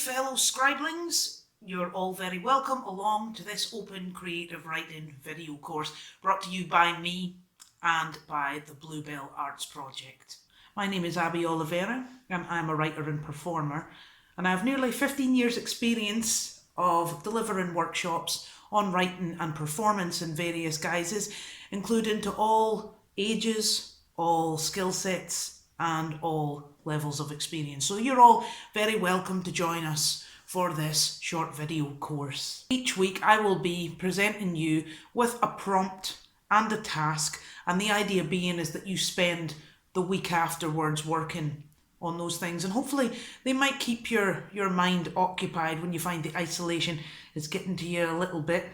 fellow scriblings, you're all very welcome along to this open creative writing video course brought to you by me and by the Bluebell Arts Project. My name is Abby Oliveira and I'm a writer and performer, and I have nearly 15 years experience of delivering workshops on writing and performance in various guises, including to all ages, all skill sets and all levels of experience. So you're all very welcome to join us for this short video course. Each week I will be presenting you with a prompt and a task, and the idea being is that you spend the week afterwards working on those things, and hopefully they might keep your mind occupied when you find the isolation is getting to you a little bit.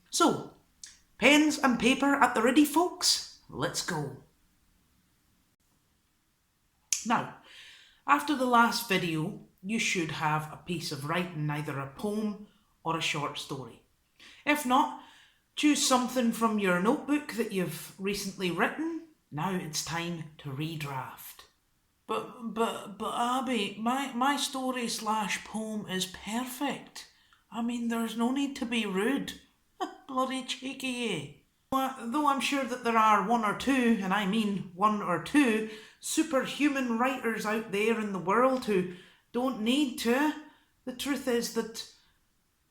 So, pens and paper at the ready, folks? Let's go. Now, after the last video, you should have a piece of writing, either a poem or a short story. If not, choose something from your notebook that you've recently written. Now it's time to redraft. But Abby, my story/poem is perfect. I mean, there's no need to be rude. Bloody cheeky. Though I'm sure that there are one or two, and I mean one or two, superhuman writers out there in the world who don't need to. The truth is that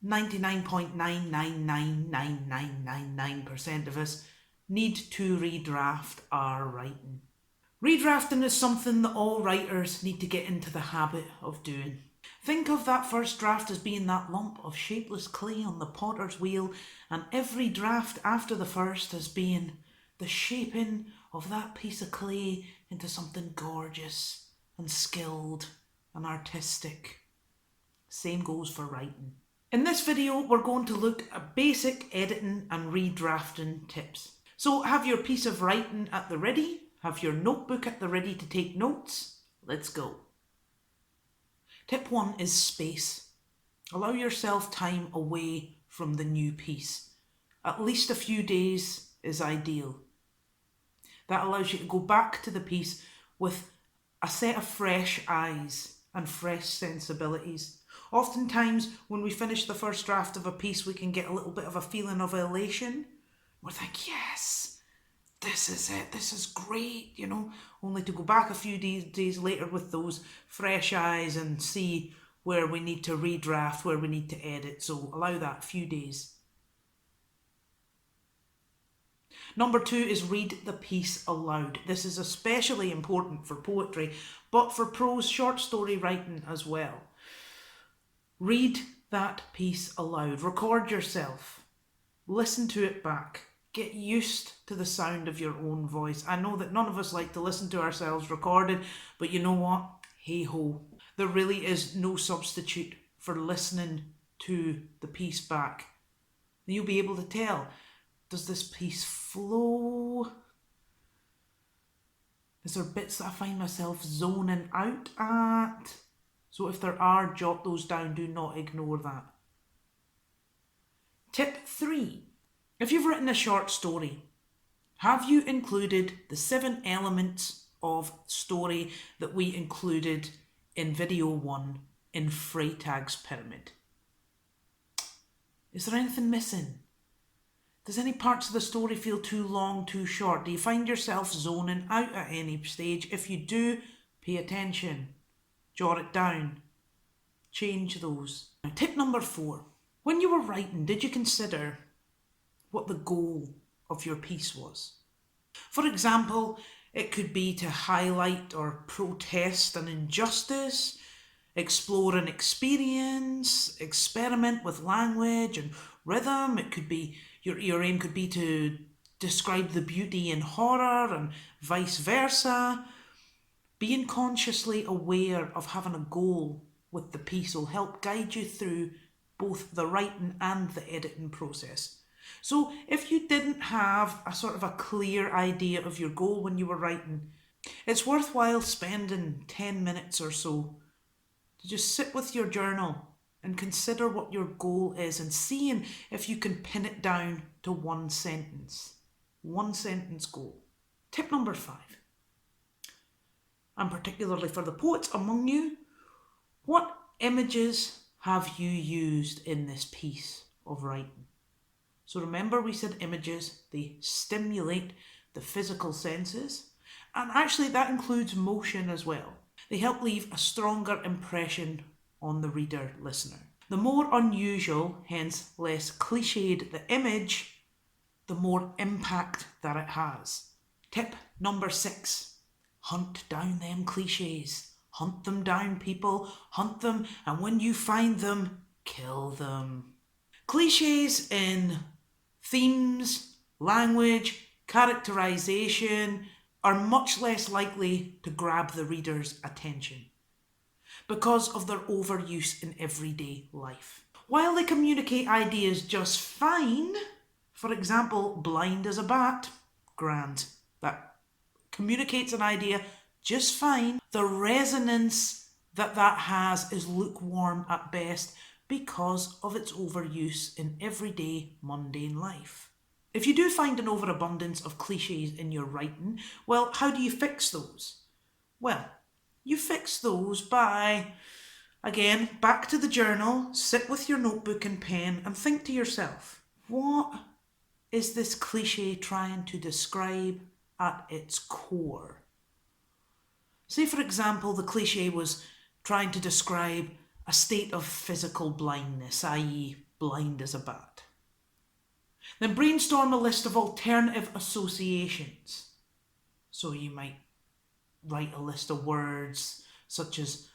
99.9999999% of us need to redraft our writing. Redrafting is something that all writers need to get into the habit of doing. Think of that first draft as being that lump of shapeless clay on the potter's wheel, and every draft after the first as being the shaping of that piece of clay into something gorgeous and skilled and artistic. Same goes for writing. In this video, we're going to look at basic editing and redrafting tips. So have your piece of writing at the ready, have your notebook at the ready to take notes. Let's go. Tip 1 is space. Allow yourself time away from the new piece. At least a few days is ideal. That allows you to go back to the piece with a set of fresh eyes and fresh sensibilities. Oftentimes, when we finish the first draft of a piece, we can get a little bit of a feeling of elation. We're like, yes, this is it, this is great, only to go back a few days later with those fresh eyes and see where we need to redraft, where we need to edit. So allow that few days. Number 2 is read the piece aloud. This is especially important for poetry, but for prose short story writing as well. Read that piece aloud. Record yourself. Listen to it back. Get used to the sound of your own voice. I know that none of us like to listen to ourselves recorded, but you know what? Hey ho. There really is no substitute for listening to the piece back. You'll be able to tell, does this piece flow? Is there bits that I find myself zoning out at? So if there are, jot those down. Do not ignore that. Tip 3. If you've written a short story, have you included the 7 elements of story that we included in video 1 in Freytag's pyramid? Is there anything missing? Does any parts of the story feel too long, too short? Do you find yourself zoning out at any stage? If you do, pay attention. Jot it down. Change those. Now, tip number 4. When you were writing, did you consider what the goal of your piece was? For example, it could be to highlight or protest an injustice, explore an experience, experiment with language and rhythm. It could be your aim could be to describe the beauty in horror and vice versa. Being consciously aware of having a goal with the piece will help guide you through both the writing and the editing process. So if you didn't have a sort of a clear idea of your goal when you were writing, it's worthwhile spending 10 minutes or so to just sit with your journal and consider what your goal is and seeing if you can pin it down to one sentence. One sentence goal. Tip number 5. And particularly for the poets among you, what images have you used in this piece of writing? So remember we said images, they stimulate the physical senses, and actually that includes motion as well. They help leave a stronger impression on the reader, listener. The more unusual, hence less cliched the image, the more impact that it has. Tip number 6, hunt down them cliches. Hunt them down, people, hunt them, and when you find them, kill them. Cliches in themes, language, characterization are much less likely to grab the reader's attention because of their overuse in everyday life. While they communicate ideas just fine, for example, blind as a bat, grand, that communicates an idea just fine, the resonance that has is lukewarm at best because of its overuse in everyday mundane life. If you do find an overabundance of cliches in your writing, well, how do you fix those? Well, you fix those by, again, back to the journal, sit with your notebook and pen and think to yourself, what is this cliche trying to describe at its core? Say, for example, the cliche was trying to describe a state of physical blindness, i.e. blind as a bat. Then brainstorm a list of alternative associations. So you might write a list of words such as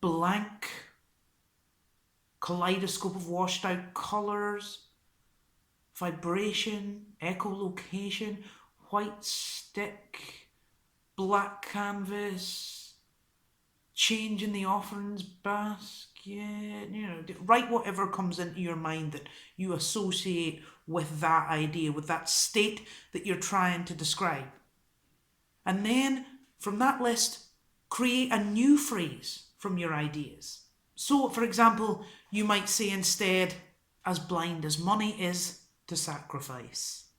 blank, kaleidoscope of washed out colours, vibration, echolocation, white stick, black canvas, change in the offerings basket, write whatever comes into your mind that you associate with that idea, with that state that you're trying to describe. And then from that list, create a new phrase from your ideas. So, for example, you might say instead, as blind as money is to sacrifice.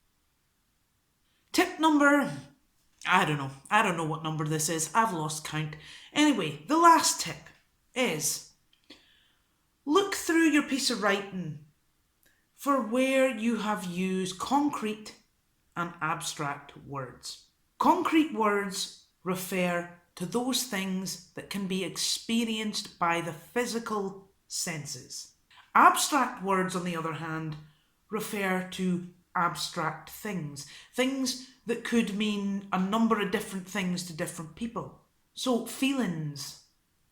Tip number, I don't know what number this is, I've lost count. Anyway, the last tip is look through your piece of writing for where you have used concrete and abstract words. Concrete words refer to those things that can be experienced by the physical senses. Abstract words, on the other hand, refer to abstract things that could mean a number of different things to different people. So feelings,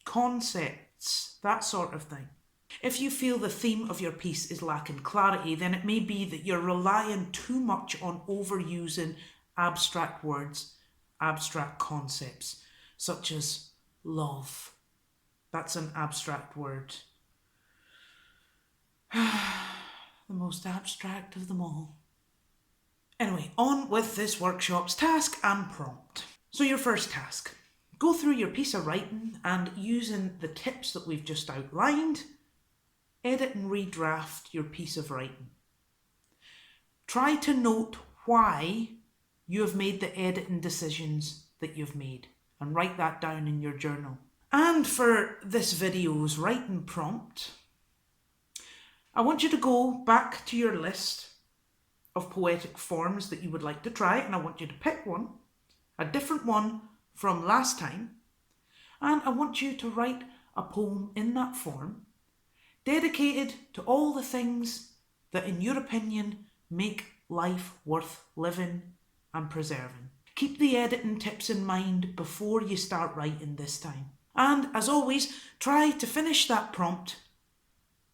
concepts, that sort of thing. If you feel the theme of your piece is lacking clarity, then it may be that you're relying too much on overusing abstract words, abstract concepts, such as love. That's an abstract word. The most abstract of them all. Anyway, on with this workshop's task and prompt. So your first task, go through your piece of writing and using the tips that we've just outlined, edit and redraft your piece of writing. Try to note why you have made the editing decisions that you've made and write that down in your journal. And for this video's writing prompt, I want you to go back to your list of poetic forms that you would like to try, and I want you to pick one, a different one from last time, and I want you to write a poem in that form dedicated to all the things that, in your opinion, make life worth living and preserving. Keep the editing tips in mind before you start writing this time. And as always, try to finish that prompt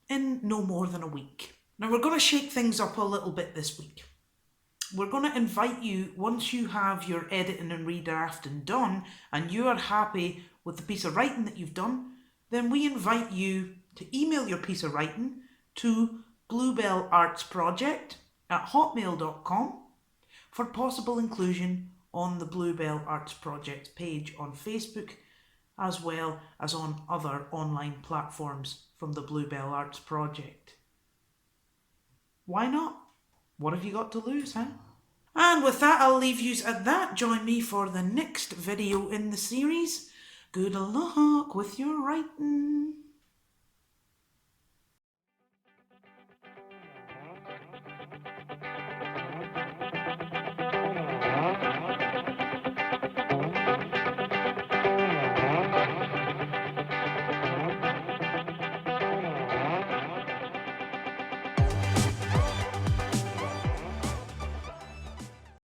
in no more than a week. Now we're going to shake things up a little bit this week. We're going to invite you, once you have your editing and redrafting done and you are happy with the piece of writing that you've done, then we invite you to email your piece of writing to bluebellartsproject@hotmail.com for possible inclusion on the Bluebell Arts Project page on Facebook, as well as on other online platforms from the Bluebell Arts Project. Why not? What have you got to lose, huh? And with that, I'll leave you at that. Join me for the next video in the series. Good luck with your writing.